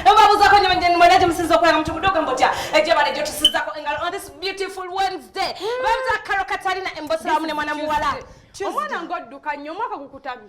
Babuza ko nyamanje mwanaje msizo kwa mtu mdogo mbotya. Ejaba ne jotu sizako engalo on this beautiful Wednesday. Babuza Karo Katarina Embosra mune mwana muwala. Omwana ngodduka nnyo mwaka gukutabye.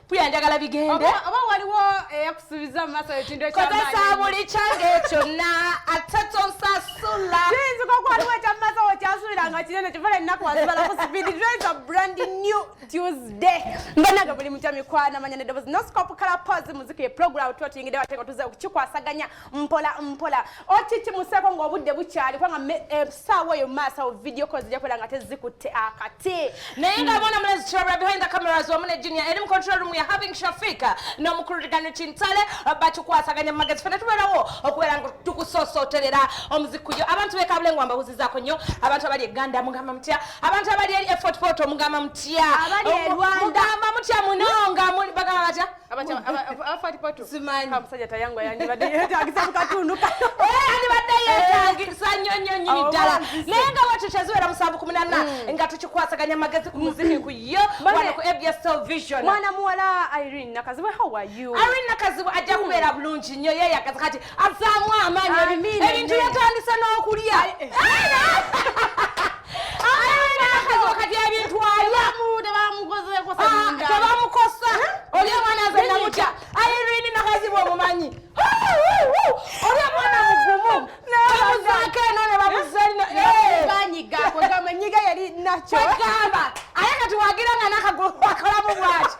Puya njagala bigende. Aba waliwo yakusubiza maso ekintu eky'amaanyi. Kozesa buli kyange kyonna atato nsasula. Jinzi kwa waliwo eky'amaso kyasubira nga kinene kivale ennaku wazibala ku speed drive a brand new Tuesday. Mbanaga buli mutya mikwana manya nedobozi no scope kala pause muziki ye program tuwa tuyingide bateka tuze okukikwasaganya mpola. Otiti museko ng'obudde bukyali kwanga sawa yo masa video calls jakola nga tezikutte akati. Naye nga bona mulezi chira behind the cameras wa mune junior eri mu control room ya having Shafika no mukurigano chintale bachukwasaganya magazine fana tuberawo okuwera ngo tukusosoterera omuziki yo abantu bekabulengo ambawuzizako nnyo abantu abali eganda mugamba mutya abantu abali eri effort photo mugamba mutya abali Rwanda mugamba mutya munonga muli bagamba batya abafati photo simanyi kamusajja tayango yandi badde yetagisa mukatunduka ani badde yetagisa nyonyo nyini dala nenga watu chazwera musambu 18 nga tuchikwasaganya magazine ku muziki ku yo wano ku ABS television mwana muwala Irene Nakazibwe how are you Irene Nakazibwe ajja kubeera bulungi nnyo ye yakati azaamu amaanyi ebintu yatandise n'okulya Irene Nakazibwe kati ebintu alya tebamukosa oli omwana azalina mutya Irene Nakazibwe omumanyi oli omwana mugumu bamuzaako eno ne bamuzalina nyiga yali nakyo kwegamba aye kati wagira nga nakagulu wakolamu bwati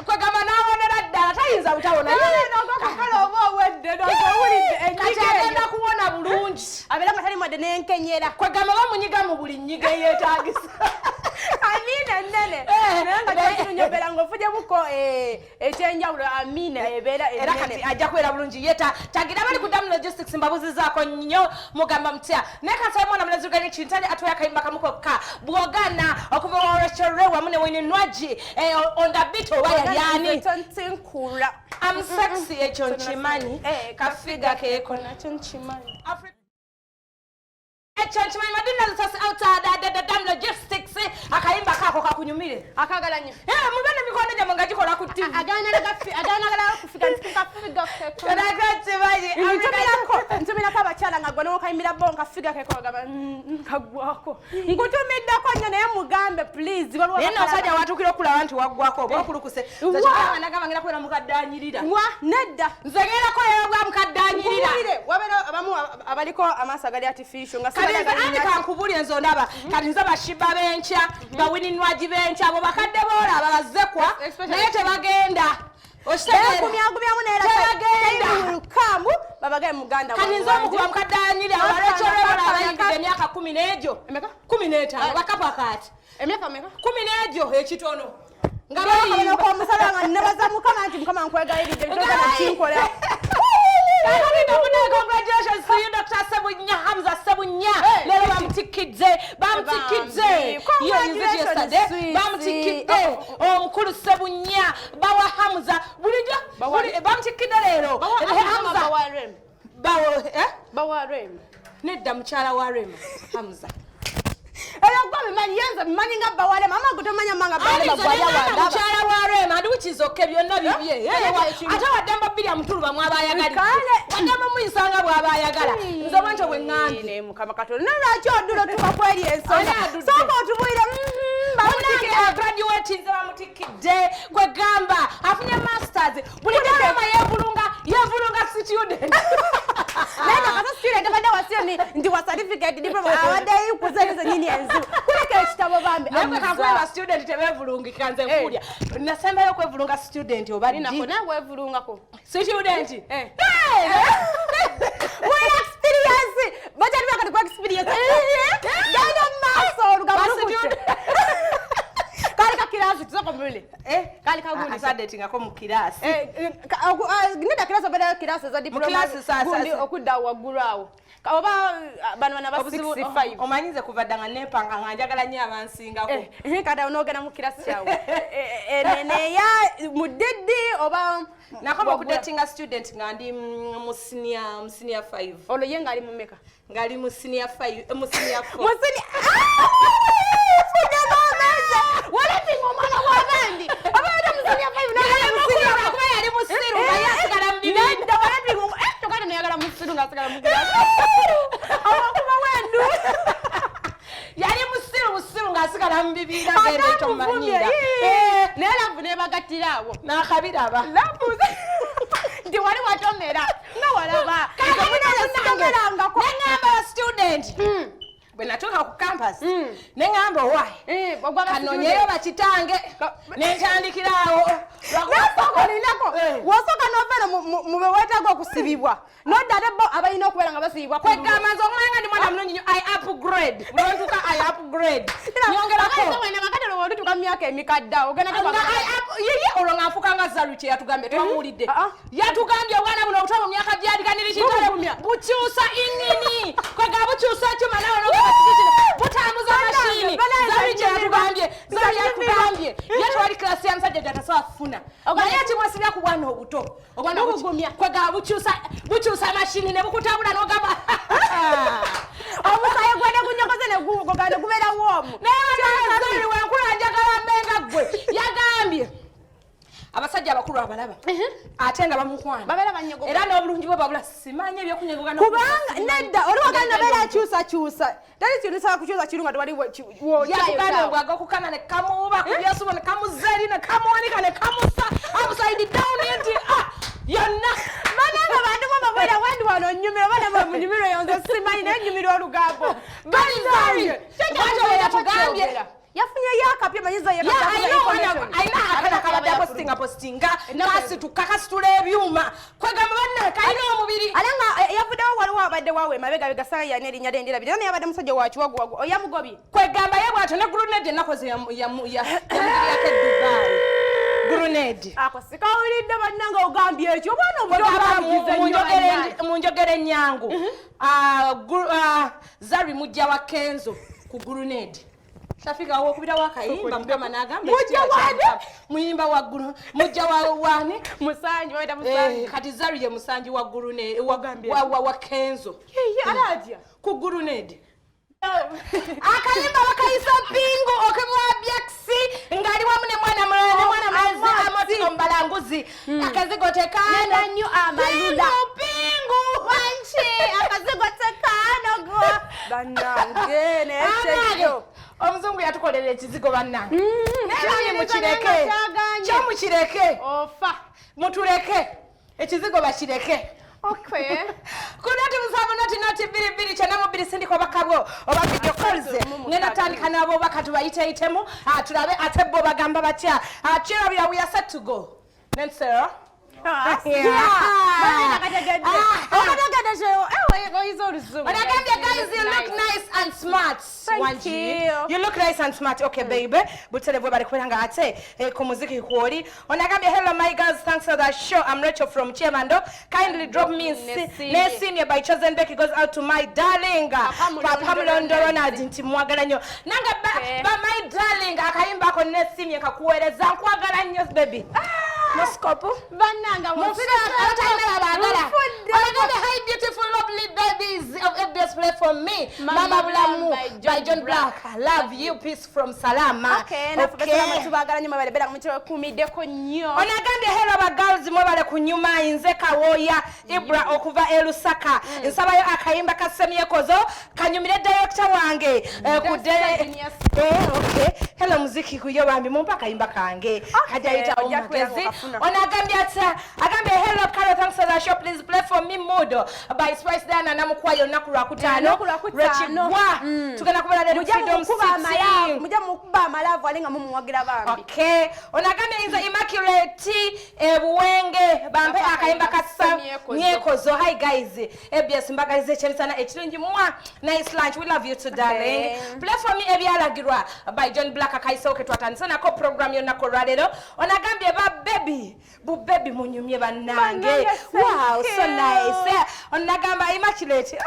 kwegamba n'abonera ddala tayinza butawona nogokakala oba owedde nogowulidde kati agenda kuwona bulungi abeera nga tali mwadde n'enkenyera kwegamba bamunyiga mu buli nyiga eyeetaagisa Amina nene naye nga kyakirunyobera ng'ofuje buko ekyenjawulo Amina ebeera era kati ajja kubeera bulungi ye tagira bali ku Dam Logistics mbabuzizaako nnyo mugamba mutya naye kati mwana mulezi ugani chintali atoya akayimba kamu kokka bwogana okuva wa Rachel Ray wamu ne Winnie Nwaji on the beat oba yali ani tontinkula I'm sexy ekyo nkimanyi kafiga keeko nakyo nkimanyi Chanchman madina sasa outside Dam Logistics akayimba kako kakunyumire akagala nnyo mubene mikono gye munga gikola ku TV agana kufika nkafiga ntumirako abakyala nga gwe n'okayimira bo nkafiga kekogaba nkagwako nkutumiddeko nnyo naye mugambe please naye nosajja watukira okulaba nti waggwako oba okulukuse nagamba ngera kwera mukaddanyirira nedda nzegerako yebwa mukaddanyirira wabeera abamu abaliko amaaso agali artificial nga ani kankubulye nzo ndaba kati nze bashiba benkya bawini Nwaji benkya abo bakadde boolaba bazzekwa naye tebagenda kumyagumyamu nerakamu babagaye muganda kati nze omukuba mukaddanyirira abalekyorebola abayingidde emyaka 10 n'egyo 15 bakapa kati emyaka meka 10 n'egyo ekitono nga bayimukamusala nga nebaza mukama nti mukama nkwegayiridde bitogana kinkola Congratulations to you, Dr. Sebunya Hamza Sebunya. Lelo bamtikidde. Iyo nzije yesterday. Bamtikidde. Omukulu Sebunya bawa Hamza. Bulijo bamtikidde lero. Hamza bawarem. Nedda mukyala wa Rem Hamza. Eyo gwa bimanyi yenza bimanyi nga bawale mama gutomanya manga bawale bagwaya wanda mukyala wa Rem andi wikizoke byonna bibye ate wadde mbiri amutulu bamwe abayagalidde wadde mumuyisanga bw'abayagala nze bwentyo bwe ŋŋambye mukama katonda nalwaki odulo tubakweri ensonga soka otubuyire graduate nze bamutikidde kwegamba afunye masters buli diploma yevulunga student naye nakasa student abadde wasire ndi wa certificate diploma abadde yikuzeeze nyini enzu kuleka ekitabo bambi naye kakuba student tebevulungika nze nkulya nasembayo okwevulunga student obaddi nawe wevulungako student experience bajali bakati kwa experience dano maso olugabukutte kali ka kirasi tsoko mbule kali ka guli sadeti ngako mu kirasi nida kirasi bada kirasi za diploma gundi okudda wagurawo oba bano na 65 omanyize kuvaddanga nepanga nganjagala nnyo abansingako kada onogena mu kirasi kyawe nene ya mudidi oba nakoma okudatinga student nga ndi mu senior 5 olo yenga ali mu meka ngali mu senior 5 mu senior 4 mu senior wala tingo mwana wa bandi abana mu senior 5 na mu senior 4 kuba yali mu siru yasigala mbibina atwala mu bibira gende tomanyira naye lavu nebagatirawo nakabiraba lavu ndi wali watomera nga walaba neŋŋamba ba student bwe natuuka ku campus neŋŋamba owaayi kanonyeyo bakitange nenkyandikiraawo olinako wosooka nobeera mu beweetaaga okusibibwa nodda ate bo abalina okubeera nga basibibwa kwegamba nze okumanya nga ndi mwana mulungi nyo I upgrade bwentuka I upgrade nyongerako olituka mu myaka emikadde awo yiye olwo nga nfuuka nga zalu kye yatugambye twamuwulidde yatugambye obwana buno obutwa mu myaka gyaliganiri kitale bukyusa ingini kwega bukyusa ekyuma nawe nogamba kiki kino butambuza mashini zalu kye yatugambye zalu yatugambye ye tewali kilasi ya musajja gyatasobola kufuna naye kimwasibya ku bwana obuto obwana kwega bukyusa mashini ne bukutabula nogamba omusaye gwene gunyokoze ne gubeera woomu naye wenkula njagala mbenga gwe yagambye abasajja abakulu abalaba ate nga bamukwana era n'obulungi bwe babula simanyi ebyokunyegoga kubanga nedda oli waganda beera akyusakyusa tali kintu saba kukyusa kiru nga tewali yakugana bwaga okukana ne kamuuba kubyasuba ne kamuzeri ne kamuwanika ne kamusa upside down nti yonna mananga bantu mwababeera wandi wano nnyumiro bana bamunyumiro yonze simanyi naye nnyumiro olugambo yatugambye yafunyeyo akapya manyiza ayina akabadde apostinga kasitula ebyuma kwegamba banne kalina omubiri ale nga yavuddewo waliwo abadde waawe mabegabega sayani erinnya lyendira biri naye yabadde musajja wakiwaguwagu oyamugobye kwegamba ye bwatyo ne gulunedi enakoze yamugiriyako eddubayi gulunedi ako sikawulidde bannanga ogambye ekyo obwana mu njogera ennyangu zari mujja wa kenzo ku gulunedi Shafika wokubira wakayimba mukama nagamba muyimba wa guru mujja wa wani musanji waita musanji kati zari ye musanji wa guru ne wa kenzo aladia ku guru nedi akayimba wakayisa pingu okebwa byaksi ngali wa mune mwana mwezi amoti ombalanguzi akazigotekana nyu amalula pingu wanchi akazigotekana go banange ne checho omuzungu yatukolera ekizigo bannange naye mukireke kyo mukireke ofa mutuleke ekizigo bakireke kunati musabu noti biribiri kyana mubiri sindiko bakabwo oba video calls ngenda tandika nabo bakatu bayiteyitemu tulabe ate bo bagamba batya kirabira we are set to go then Sarah guys, you look nice and smart. Thank you. You look nice and smart. Okay, baby. Butele bwe bali kwelanga ate ku muziki kwoli. Onagambye hello my girls, thanks for the show. I'm Rachel from Chemando. Kindly drop me in senior by Chosen Becky goes out to my darling. Papa Mlondo Ronald nti mwagala nnyo. Nanga ba my darling akayimba ko ne senior kakuwereza nkwagala nnyo baby. Moskopo bananga musira abagala hi beautiful lovely babies of FBS play for me Mama Bulamu by John Black. I love you, peace from Salama. Okay. Tubagala nyuma bale bela kumutiro kumideko nnyo. Onagambye hello ba girls mwe bale kunyuma inze kawoya Ibra okuva elusaka nsabayo akayimba kasemye kozo kanyumire director wange kudere okay hello muziki kuyo bambi mumpa kayimba kange kajayita omugezi onagambye ata agambye hello Carol, thanks for the show, please play for me Modo by Spice Diana namukwayo nakulwa kutano rechibwa tugenda kubala le freedom city mujja mukuba amalavu alinga mumuwagira bambi okay onagambye inza Immaculate ebuwenge bampe akayimba kasa nyekozo hi guys FBS mbagalize chemisana ekirungi mwa nice lunch, we love you too darling. Play for me ebyalagirwa by John Black akaisoke twatanisana ko program yonna ko ralero onagambye ba baby bu baby munyumye banange wow so nice onagamba Immaculate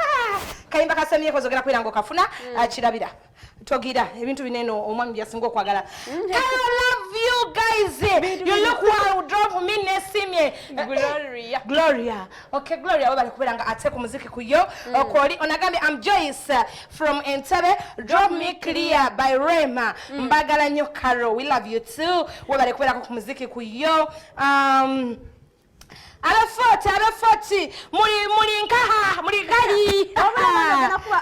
kayimba kasemye kozogera kwirango kafuna kirabira togira ebintu bineno omwami byasinga okwagala. I love you guys. You look wow, drop me nesimye Gloria. Okay, Gloria wabali kuberanga ate ku muziki kuyo okoli onagambye I'm Joyce from Entebbe, drop me clear by Rema mbagala nyo Carol, we love you too wabali kuberanga ku muziki kuyo abafoti muri nkaha muri gali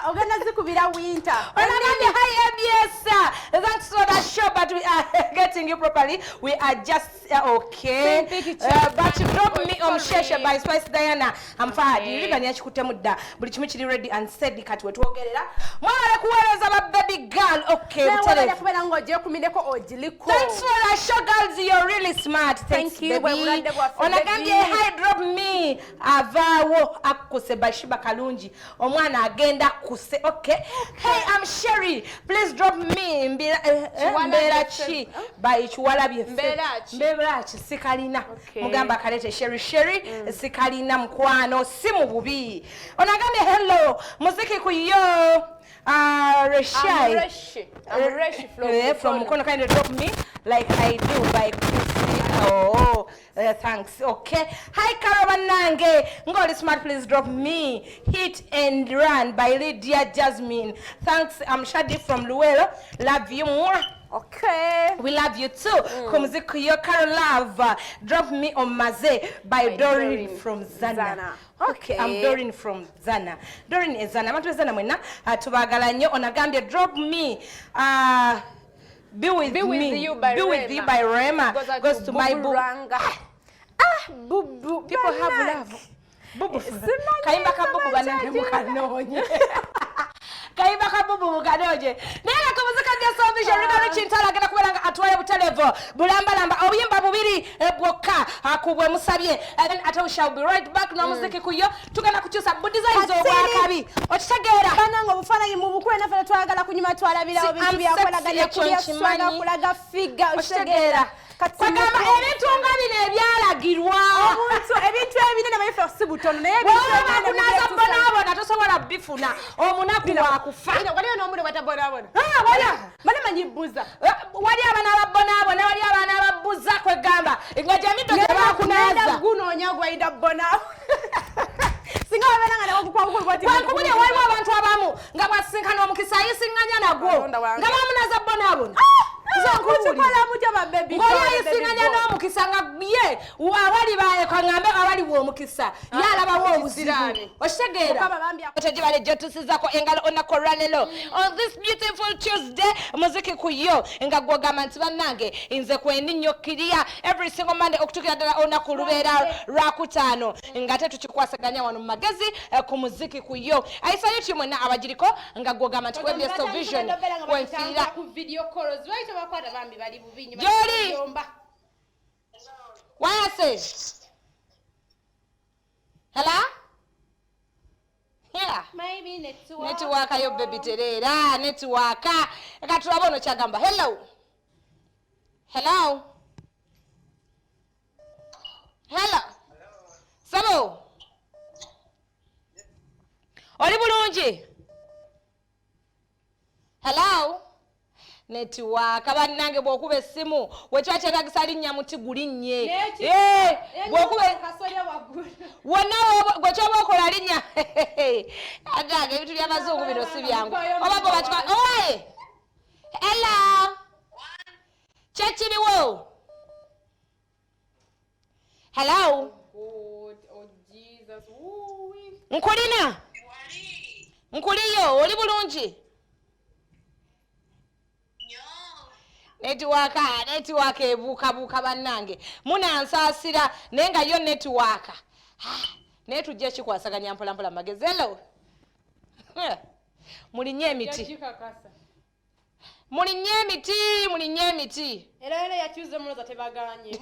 ogana zikubira winter onagambye hi ABS thanks for the show but we are getting you properly we are just okay but drop me on Shesha by Spice Diana I'm fine ndibanya chikute mudda buli kimu kiri ready and said kati wetwogerera mwala kuwereza ba baby girl okay tell kubera ngoje kumindeko ojiliko thanks for the show girls you're really smart thank you baby onagambye hi drop me avawo akuse bashiba kalungi omwana agenda kuse okay hey I'm Sherry please drop me mberachi by Chiwalabye mberachi sikalina mugamba kalete Sherry sikalina mkwano simu bubi onagambye hello muziki kuyo Reshai from Mukono kind of drop me like I do by oh thanks okay hi Karabanange ngoli smart please drop me hit and run by Lydia Jasmine thanks I'm Shadi from Luelo love you more okay we love you too kumziku yo Carol love drop me on Maze by Doreen from Zana. Okay, I'm Doreen from Zana. Doreen is Zana. Matu Zana mwena tubagala nyo onagambye drop me Be with you by Rema goes to my boo. Boo. People have love. Boo. Kaimba kabubu banange mukanonye. Kaimba kabubu mukanoje. Nera kumuzika just so vision rikano chintala genda kubera atwaye butelevo. Bulamba obuyimba bubiri bwokka akubwe musabye. And ate shall be right back na muziki kuyo tugenda kukyusa budiza izo bwakabi. Okitegeera. Banango bufananyi mu bukwe nafe twagala kunyuma twalabira obintu byakolaganya kulya swaga kulaga figa okitegeera. Kagamba ebintu nga bino ebyalagirwa. Omuntu ebintu ebinene bayife sibutono naye ebintu kunaza bonabona tosobola bifuna omunaku wakufa. Waliyo n'omuli watabonabona. Bale manyibuza. Wali abana ababonabona wali abana ababuza kwegamba nga jamito tebakunaza. Gunoonya gwayida bonabo. Singa wabelanga nawo kwa kwati. Wankubule waliwo abantu abamu nga basinkana omukisa yisinganya nagwo. Nga bamunaza bonabona. Kuchikola mucha baby. Ngoya isinganya no mukisanga ye awali baye kangambe awali wo mukisa yala bawo obuzirani oshegera otajibale jotusizako engalo onako ranelo on this beautiful Tuesday muziki kuyo engagwoga manti banange inze kwendi nyokiria every single Monday okutukira dala onako lubera rakutano ngate tuchikwasaganya wano magezi ku muziki kuyo aisa yuti mwena abajiriko ngagwoga manti kwebye so vision kwenfira ku video calls right abakwata bambi bali bubinyi yomba why I say hello yeah maybe network yo baby terera network akatulabono chagamba hello sabo oli bulungi hello network abanange bwokuba essimu wekyakye tagisali nyamuti gulinnye bwokuba kasolya wagulu wonna gwekyaba okola linnya agange ebintu by'abazungu bino si byangu obago bakika owaye hello kyekiriwo hello nkulina nkuliyo oli bulungi network ebuuka bannange munansasira naye nga yo network naye tujja kikwasaganya mpolampola magezelo mulinye emiti era yakyuze muloza tebaganye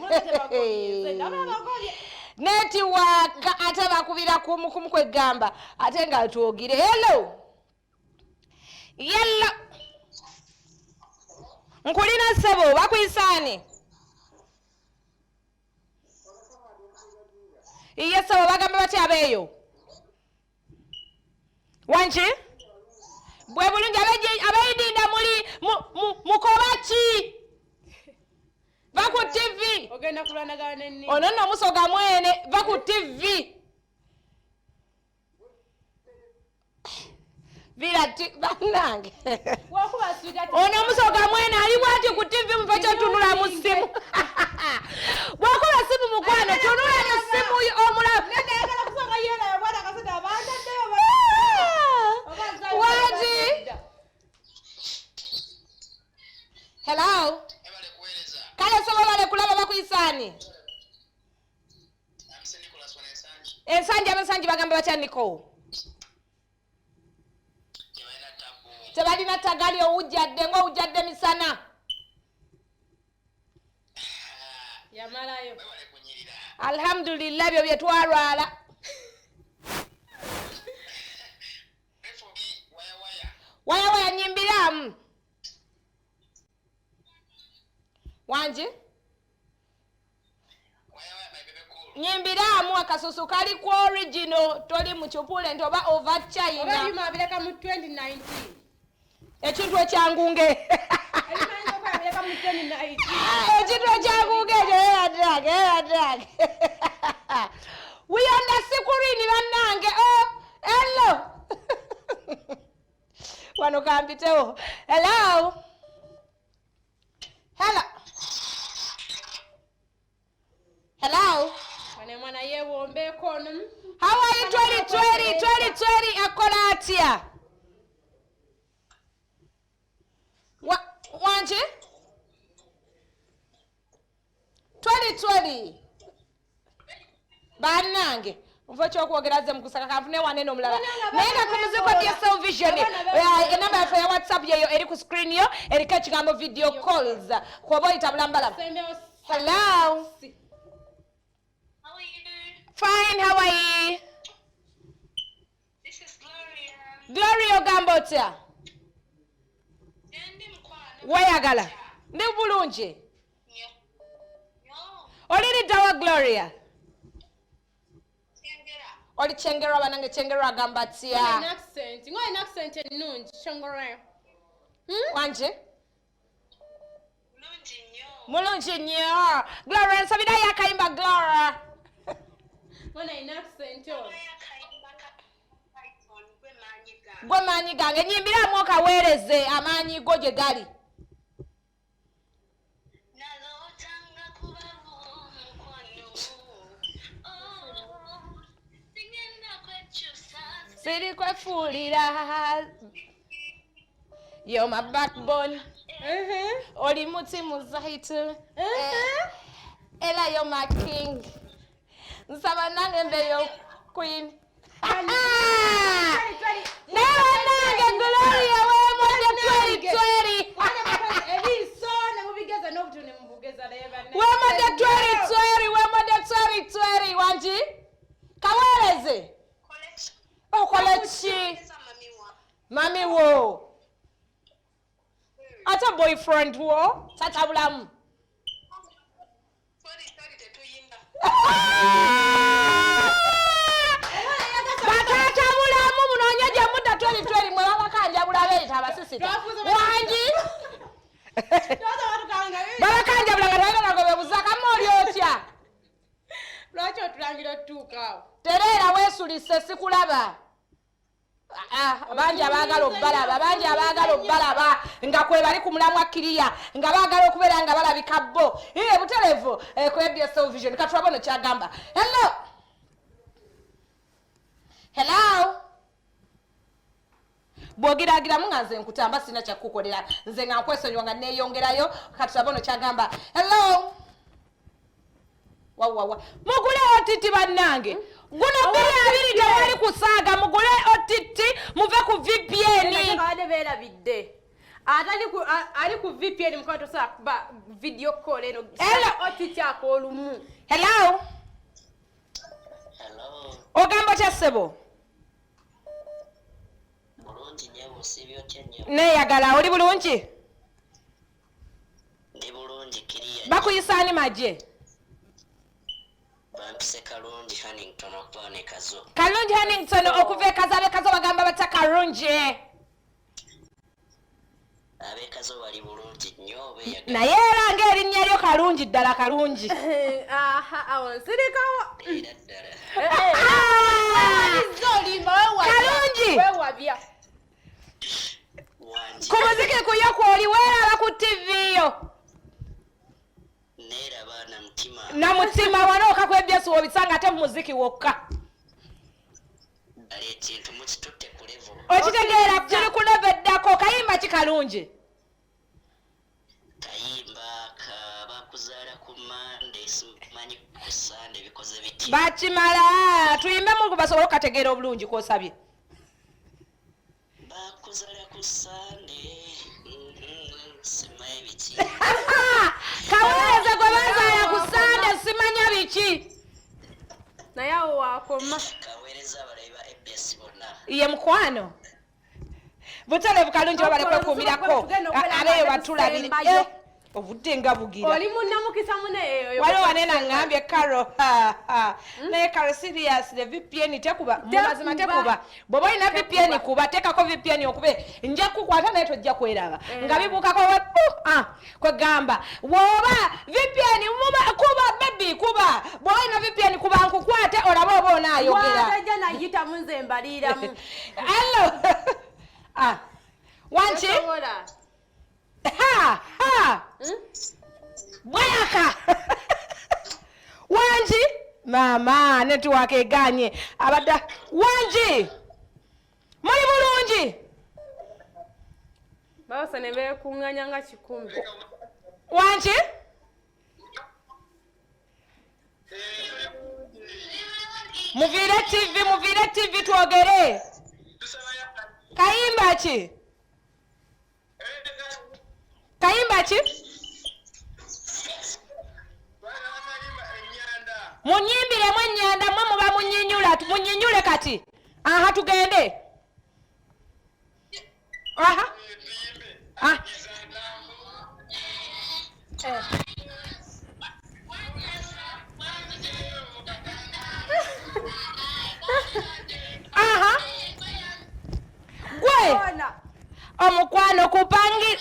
network ate bakubira kumu kwegamba ate nga twogire hello nkulina sebo bakwisani iye sebo bagambe bati abeyo wanchi bwe bulungi abayidinda muli mukobaki baku TV ogenda kulwanagana nenni ono nno musoga mwene baku TV Vilati banange. Wakuba sweetheart. Ono musoga mwene ali bwati ku TV mpacho tunula mu simu. Wakuba simu mukwano tunula mu simu Hello. Kale sobo bale kulaba bakuyisani. Ensangi bagamba bacyaniko. Tebalina tagali owujjadde ng'owujjadde misana. Yamalayo. Alhamdulillah byo bye twarwala. Waya nyimbiramu. Wanje? Nyimbiramu akasusu kali ku original toli mu chupule ntoba over China. Oba yuma abireka mu 2019. Ekintu ekyangunge. Ebimanyi ko abireka mu 2019. Ekintu ekyangunge era drag. We on the screen bannange. Oh, hello. Wano kampiteo. Hello. Hello. Kane mwana yewombe kono. How are you 2020 akola atya? Wanje? 2020. Bannange. Mva kyokwogeraze mukusaka kanfune wanene omulala. Naye kumuziko bya Soul Vision. Enamba yafe ya WhatsApp yeyo eri ku screen yo eriko ekigambo video calls. Kuba itabulambala. Hello. Fine, how are you? This is Gloria. Gloria Gambota. Wayagala. Ndi bulungi. Oliri dawa Gloria. Oli chengera banange chengera Gambatia. Ngoye accent ennungi chengera. Wanje? Mulungi nnyo. Gloria nsabira yakayimba Gloria. Ngona accent yo. Gwe maanyi gange nyimbiramu okaweereze amaanyi go gye gali. Siri kwefuulira. You're my backbone. Oli mutima zaitu. Ela you're my king. Nsaba nange mbeyo queen. Never nange Gloria wemoje 2020. Wemoje 2020 wanji. Kawereze. Okolechi. Mami wo. Ata boyfriend wo. Tata bulamu. Batata bulamu munonyeje muda 2020 mwe babakanja bulabeeta abasisita. Wanji. Babakanja bulabeeta nago bebuzaka moli otya. Lwaki otulangira tuukaawo? Terera weesulise sikulaba. Bangi abaagala obbalaba nga kwe bali ku mulamwa kiriya nga baagala okubeera nga balabika bo. Buterevu kwebya Soul Vision katulabono kyagamba. Hello. Bwogiragiramu nga nze nkutamba sina kyakukolera. Nze nga nkwesonyiwa nga neeyongerayo katulabono kyagamba. Hello. Wawawa. Mugule otiti bannange. Guno biri abiri tewali kusaaga mugule otiti muve ku VPN. Kade beerabidde. Ali ku VPN mukato saa kuba video call eno. Otiti akolumu. Hello. Hello. Ogamba kya ssebo? Bulungi nyewe osibyo kyenye. Neeyagala oli bulungi? Ndi bulungi kiriya. Bakuyisaani maje? Bampise Kalungi Hannington okuba ne Kazo. Kalungi Hannington okuva ekazo ab'ekazo bagamba bata Kalungi. Ab'ekazo bali bulungi nnyo beeyagala. Naye era ng'erinnya lyo Kalungi ddala Kalungi. Awo nsirikawo. Era ddala. Kalungi. Wewabya. Wangi. Ku muziki kuyo kwoli weeraba ku TV yo. Neeraba na mutima. Na mutima wanooka kwebyesu obisanga ate mu muziki wokka. Dali ekintu mukitutte ku level. Okitegeera kiri ku level eddako kayimba ki Kalungi? ku Sande bikoze biti bakimala tuyimbe mu basobola okategeera obulungi kwosabye bakuzala ku Sande simaye biki kaweereze gwe bazaala ku Sande simanya biki naye awo wakoma kaweereza abalabi ba ABS bonna ye mukwano butale bukalungi babale kwekuumirako abeeyo batulabire obudde nga bugira oli munnamukisa muneeyo waliwo wanena ngambye Karo naye Karo serious the VPN tekuba mumazima tekuba bw'oba olina VPN kuba teekako VPN okube nja kukwata naye tojja kweraba nga bibuukako kwegamba bw'oba VPN kuba baby kuba bw'oba olina VPN kuba nkukwate olabe oba onaayogera watajja nayitamu nze mbaliiramu allo wanki bwayaka wanji mama netiwaka eganye abadda wanji muli bulungi bawasa ne beekuŋŋanya nga 100 wanji muviire TV twogere kayimba ki munyimbiremu ennyanda mwe muba munyinyule kati aha tugende aha aha gwe omukwano kupangi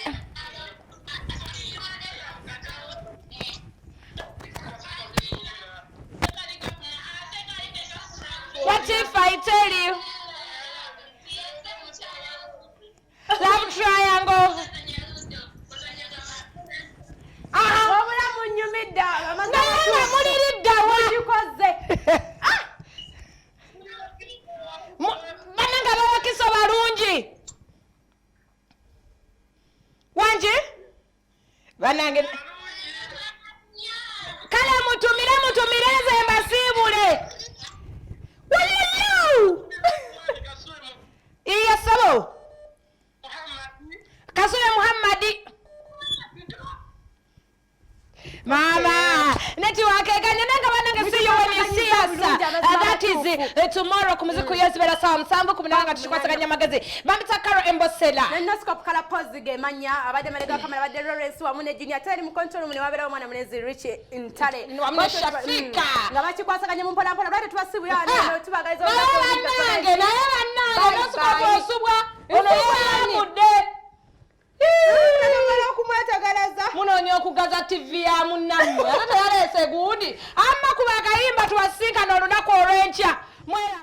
what if I tell you love triangle wabula munyumidde naye muliriddawa kikoze bananga bawakisa balungi wanje banange kale mutumire nze mbasiibule iya sabo kasule Muhammadi mama netiwakeganye nanga banange siyowe siyasa that is tomorrow ku muziku yezibera saa 7:18 tukikwasaganya amagezi bambita Karo Embosela Noscope Color Pose gemanya abadde malega kamera abadde Lawrence wamu ne Junior tali mu control mu ne wabeerawo mwana munezi Rich Ntale wamu Shafika nga bakikwasaganya mu mpola lwate tubasibuya tubagaliza naye bannange Noscope osubwa ono yeyamudde munoonya okugaza TV ya munnammwe ate teyaleese gundi amma kuba akayimba tuwasinkana olunaku olw'enkya